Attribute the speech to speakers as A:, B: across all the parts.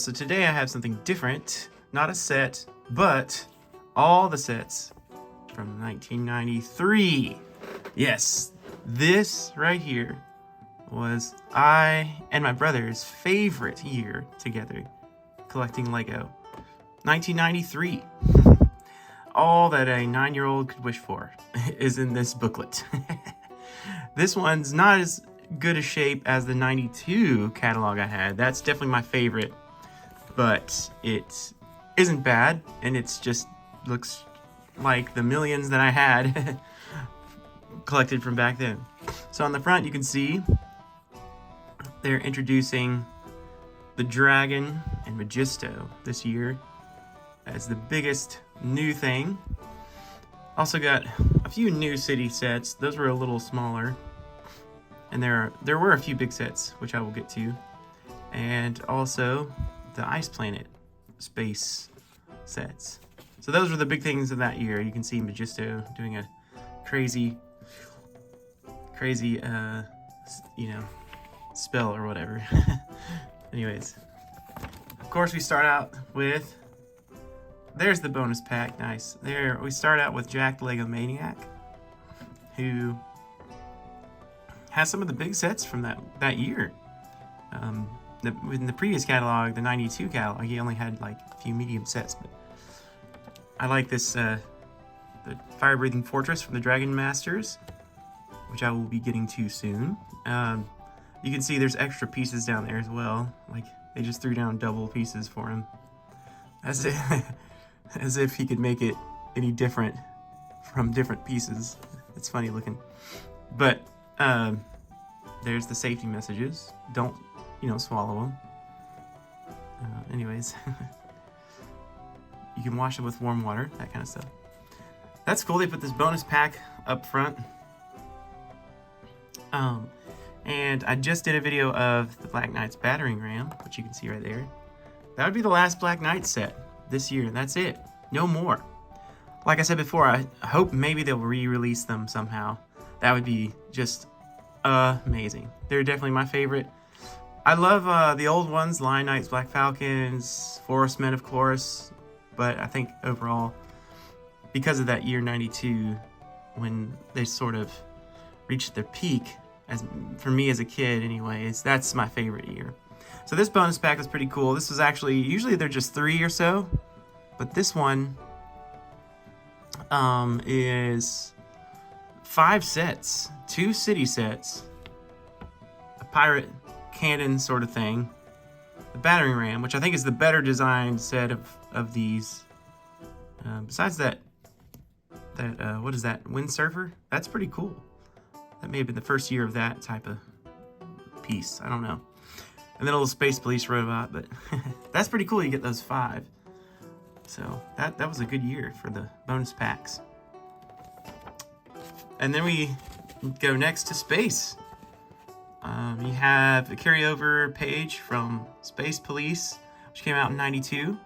A: So today I have something different, not a set, but all the sets from 1993. Yes, this right here was I and my brother's favorite year together collecting Lego. 1993. All that a 9-year-old could wish for is in this booklet. This one's not as good a shape as the 92 catalog I had. That's definitely my favorite, but it isn't bad, and it's just looks like the millions that I had collected from back then. So on the front you can see they're introducing the Dragon and Magisto this year as the biggest new thing. Also got a few new city sets. Those were a little smaller. And there were a few big sets, which I will get to. And also the Ice Planet space sets. So those were the big things of that year. You can see Magisto doing a crazy, spell or whatever. Anyways, of course we start out with, there's the bonus pack, nice. There, we start out with Jack the Lego Maniac, who has some of the big sets from that year. In the previous catalog, the 92 catalog, he only had like a few medium sets, but I like this, the Fire-Breathing Fortress from the Dragon Masters, which I will be getting to soon. You can see there's extra pieces down there as well. Like, they just threw down double pieces for him. As if he could make it any different from different pieces. It's funny looking. But, there's the safety messages. Don't, swallow them. Anyways. You can wash them with warm water, that kind of stuff. That's cool, they put this bonus pack up front. And I just did a video of the Black Knight's battering ram, which you can see right there. That would be the last Black Knight set this year. That's it. No more. Like I said before, I hope maybe they'll re-release them somehow. That would be just amazing. They're definitely my favorite. I love the old ones, Lion Knights, Black Falcons, Forest Men, of course. But I think overall, because of that year 92, when they sort of reached their peak, for me as a kid anyways, that's my favorite year. So this bonus pack was pretty cool. This was actually, usually they're just 3 or so, but this one is 5 sets, 2 city sets, a pirate cannon sort of thing, the battering ram, which I think is the better designed set of these. Besides that, what is that, Windsurfer? That's pretty cool. That may have been the first year of that type of piece. I don't know. And then a little Space Police robot, but that's pretty cool. You get those 5. So that was a good year for the bonus packs. And then we go next to space. You have a carryover page from Space Police, which came out in 92.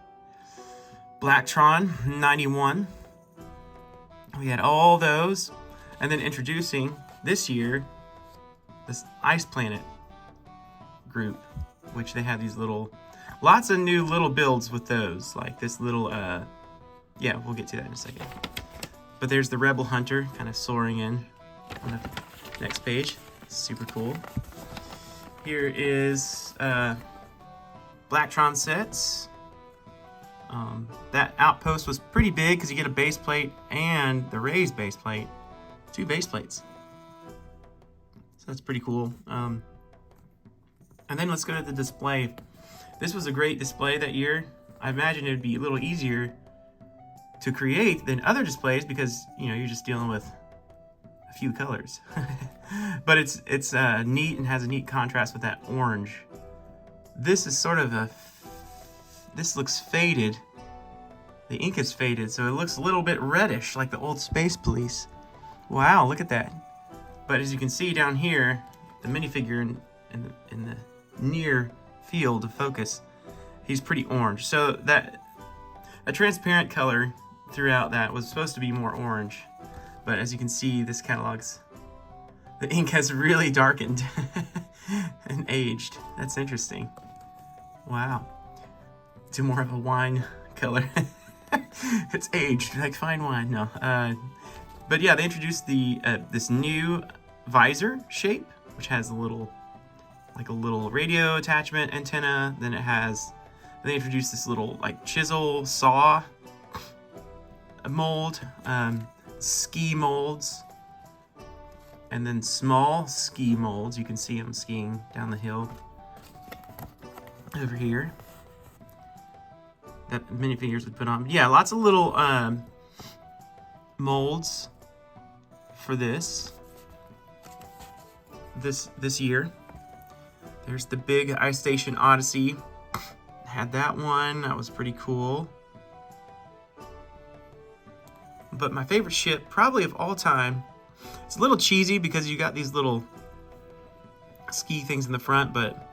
A: Blacktron, 91. We had all those. And then introducing this year, this Ice Planet group, which they have these lots of new little builds with those, like this little, yeah, we'll get to that in a second. But there's the Rebel Hunter kind of soaring in on the next page. Super cool. Here is Blacktron sets. That outpost was pretty big because you get a base plate and the raised base plate. 2 base plates. So that's pretty cool. And then let's go to the display. This was a great display that year. I imagine it would be a little easier to create than other displays because, you're just dealing with a few colors. But it's neat and has a neat contrast with that orange. This is sort of this looks faded. The ink is faded, so it looks a little bit reddish like the old Space Police. Wow, look at that. But as you can see down here, the minifigure in the near field of focus, he's pretty orange. So that a transparent color throughout that was supposed to be more orange. But as you can see, this catalog's, the ink has really darkened and aged. That's interesting. Wow. to more of a wine color. It's aged like fine wine. No, but yeah, they introduced the this new visor shape, which has a little radio attachment antenna. Then they introduced this little like chisel saw mold, ski molds, and then small ski molds. You can see them skiing down the hill over here that minifigures would put on. Yeah, lots of little molds for this year. There's the big Ice Station Odyssey. Had that one. That was pretty cool. But my favorite ship, probably of all time, it's a little cheesy because you got these little ski things in the front, but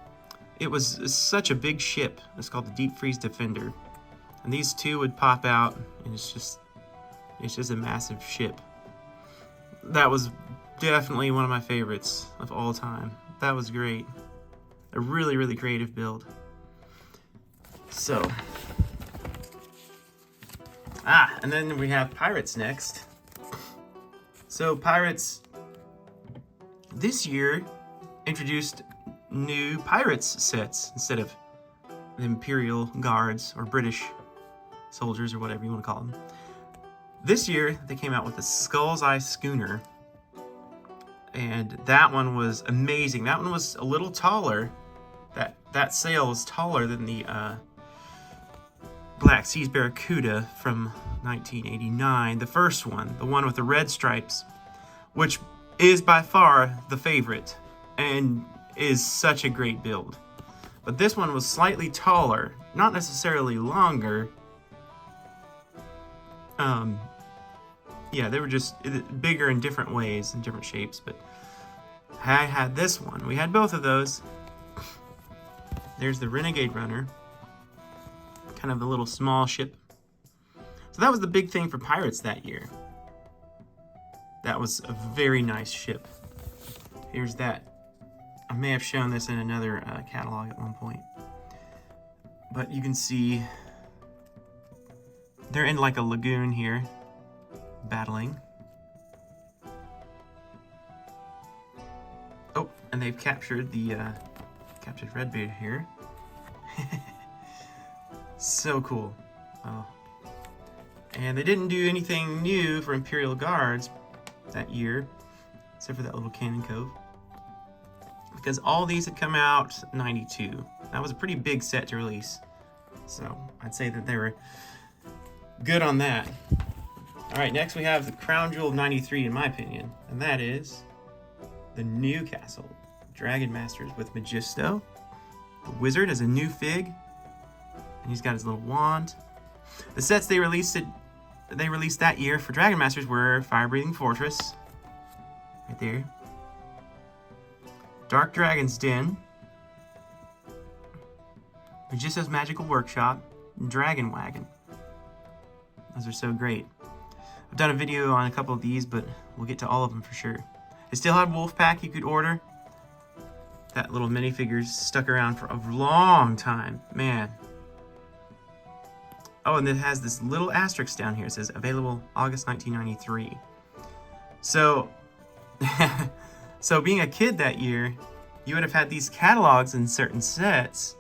A: it's such a big ship. It's called the Deep Freeze Defender. And these two would pop out, and it's just a massive ship. That was definitely one of my favorites of all time. That was great. A really, really creative build. So, and then we have Pirates next. So Pirates this year introduced new Pirates sets instead of the Imperial Guards or British soldiers or whatever you want to call them. This year they came out with the Skull's Eye Schooner, and that one was amazing. That one was a little taller. That sail was taller than the Black Seas Barracuda from 1989, the first one, the one with the red stripes, which is by far the favorite and is such a great build. But this one was slightly taller, not necessarily longer. Yeah, they were just bigger in different ways, in different shapes, but I had this one. We had both of those. There's the Renegade Runner, kind of the little small ship. So that was the big thing for Pirates that year. That was a very nice ship. Here's that. I may have shown this in another catalog at one point. But you can see they're in like a lagoon here, battling. Oh, and they've captured the captured Redbeard here. So cool. Oh. And they didn't do anything new for Imperial Guards that year, except for that little Cannon Cove, because all these had come out in '92. That was a pretty big set to release, so I'd say that they were good on that. All right, next we have the crown jewel of '93, in my opinion, and that is the Newcastle Dragon Masters with Magisto. The Wizard is a new fig, and he's got his little wand. The sets they released that year for Dragon Masters were Fire Breathing Fortress, right there, Dark Dragon's Den, Magisto's Magical Workshop, and Dragon Wagon. Those are so great. I've done a video on a couple of these, but we'll get to all of them for sure. They still had Wolfpack you could order. That little minifigures stuck around for a long time, man. Oh, and it has this little asterisk down here. It says available August 1993. So, so being a kid that year, you would have had these catalogs in certain sets,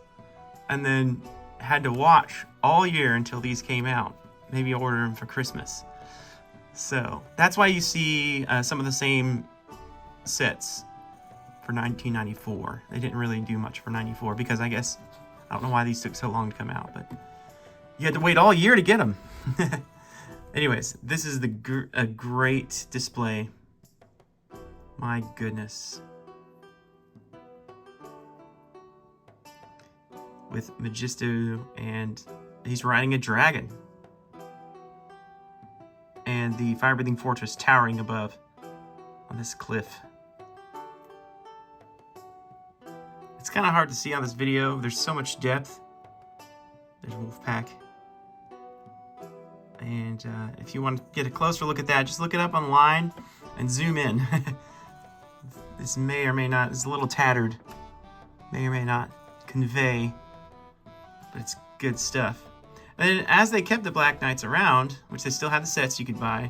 A: and then had to watch all year until these came out. Maybe order them for Christmas. So that's why you see some of the same sets for 1994. They didn't really do much for 94 because I guess, I don't know why these took so long to come out, but you had to wait all year to get them. Anyways, this is a great display. My goodness. With Magisto, and he's riding a dragon. And the Fire Breathing Fortress towering above on this cliff. It's kind of hard to see on this video. There's so much depth. There's Wolfpack. And if you want to get a closer look at that, just look it up online and zoom in. This may or may not, it's a little tattered. May or may not convey, but it's good stuff. And then as they kept the Black Knights around, which they still had the sets you could buy,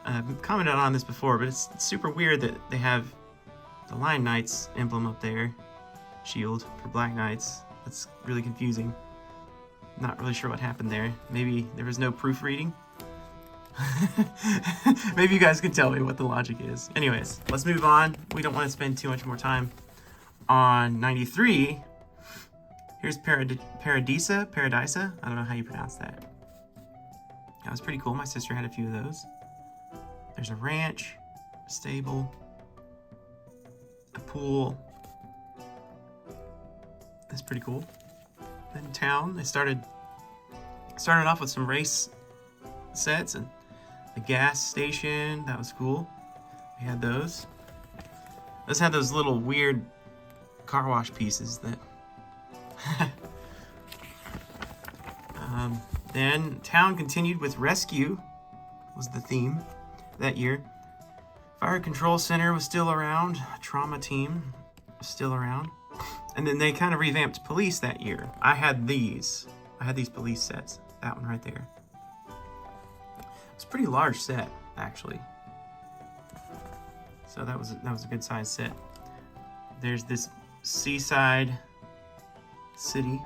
A: I've commented on this before, but it's super weird that they have the Lion Knights emblem up there, shield for Black Knights. That's really confusing. Not really sure what happened there. Maybe there was no proofreading. Maybe you guys can tell me what the logic is. Anyways, let's move on. We don't want to spend too much more time on 93. Here's Paradisa. I don't know how you pronounce that. That was pretty cool. My sister had a few of those. There's a ranch, a stable, a pool. That's pretty cool. Then town, they started off with some race sets and the gas station. That was cool. We had those. Those had those little weird car wash pieces that. Then town continued with rescue was the theme that year. Fire Control Center was still around. Trauma team was still around. And then they kind of revamped police that year. I had these police sets. That one right there. It's a pretty large set, actually. So that was a good sized set. There's this seaside city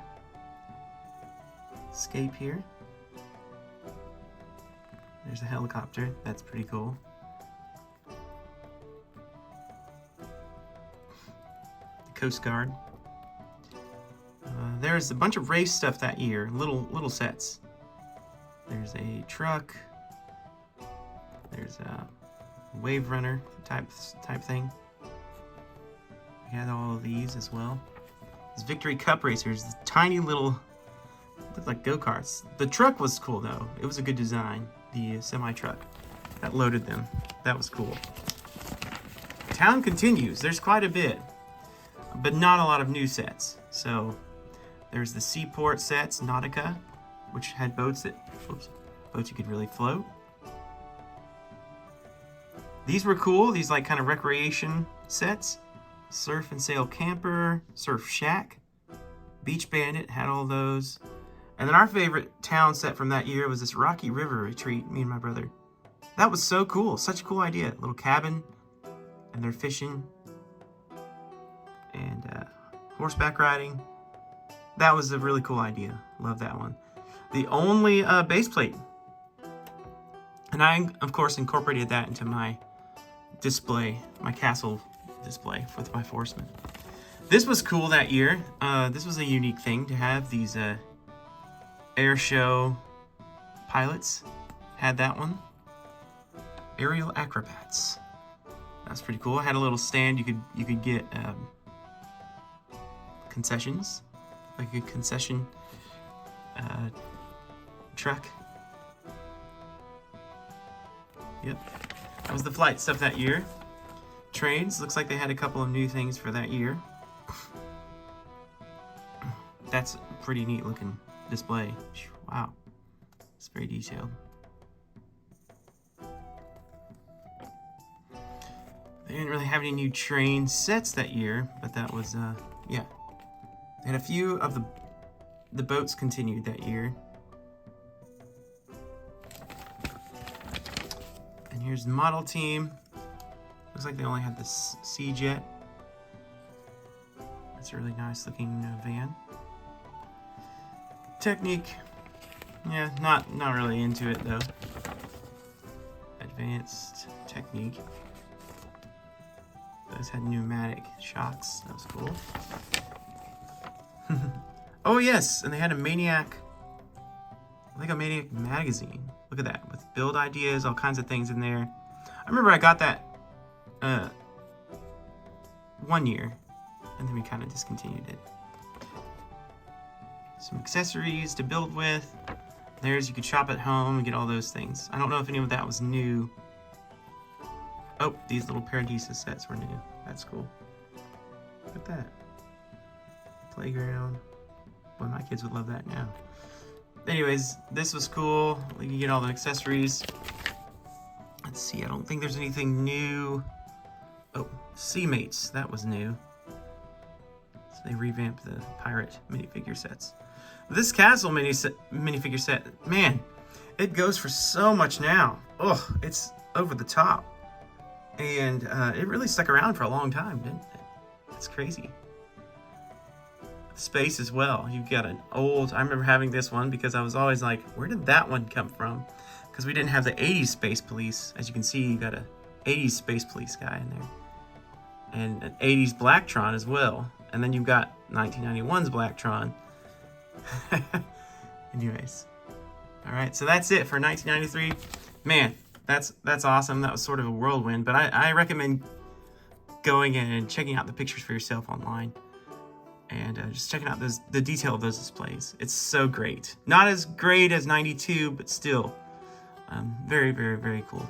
A: scape here. There's a helicopter. That's pretty cool. The Coast Guard. There's a bunch of race stuff that year. Little sets. There's a truck. There's a wave runner type thing. We had all of these as well. There's Victory Cup racers. Tiny little, looked like go-karts. The truck was cool though. It was a good design. The semi-truck that loaded them. That was cool. Town continues. There's quite a bit, but not a lot of new sets. So there's the Seaport sets, Nautica, which had boats you could really float. These were cool. These like kind of recreation sets. Surf and Sail Camper, Surf Shack, Beach Bandit had all those. And then our favorite town set from that year was this Rocky River retreat, me and my brother. That was so cool. Such a cool idea. Little cabin, and they're fishing, and horseback riding. That was a really cool idea. Love that one. The only base plate. And I, of course, incorporated that into my display, my castle display with my Forceman. This was cool that year. This was a unique thing to have. These air show pilots had that one. Aerial acrobats. That's pretty cool. It had a little stand. You could get concessions, like a concession truck. Yep. That was the flight stuff that year. Trains. Looks like they had a couple of new things for that year. That's a pretty neat looking display. Wow. It's very detailed. They didn't really have any new train sets that year, but that was, yeah. They had a few of the boats continued that year. And here's the model team. Looks like they only had this Sea Jet. That's a really nice looking van. Technique. Yeah, not really into it though. Advanced Technique. Those had pneumatic shocks. That was cool. Oh yes, and they had a Maniac, like a Maniac magazine. Look at that, with build ideas, all kinds of things in there. I remember I got that one year, and then we kind of discontinued it. Some accessories to build with. There's, you could shop at home and get all those things. I don't know if any of that was new. Oh, these little Paradisa sets were new. That's cool. Look at that. Playground. Boy, my kids would love that now. Anyways, this was cool. You can get all the accessories. Let's see, I don't think there's anything new. Oh, Seamates, that was new. So they revamped the pirate minifigure sets. This Castle minifigure set, man, it goes for so much now. Oh, it's over the top. And it really stuck around for a long time, didn't it? It's crazy. Space as well. You've got an old, I remember having this one because I was always like, where did that one come from? Because we didn't have the 80s Space Police. As you can see, you got a 80s Space Police guy in there. And an 80s Blacktron as well. And then you've got 1991's Blacktron. Anyways. Alright, so that's it for 1993. Man, that's awesome. That was sort of a whirlwind. But I recommend going in and checking out the pictures for yourself online. And just checking out the detail of those displays. It's so great. Not as great as 92, but still very, very, very cool.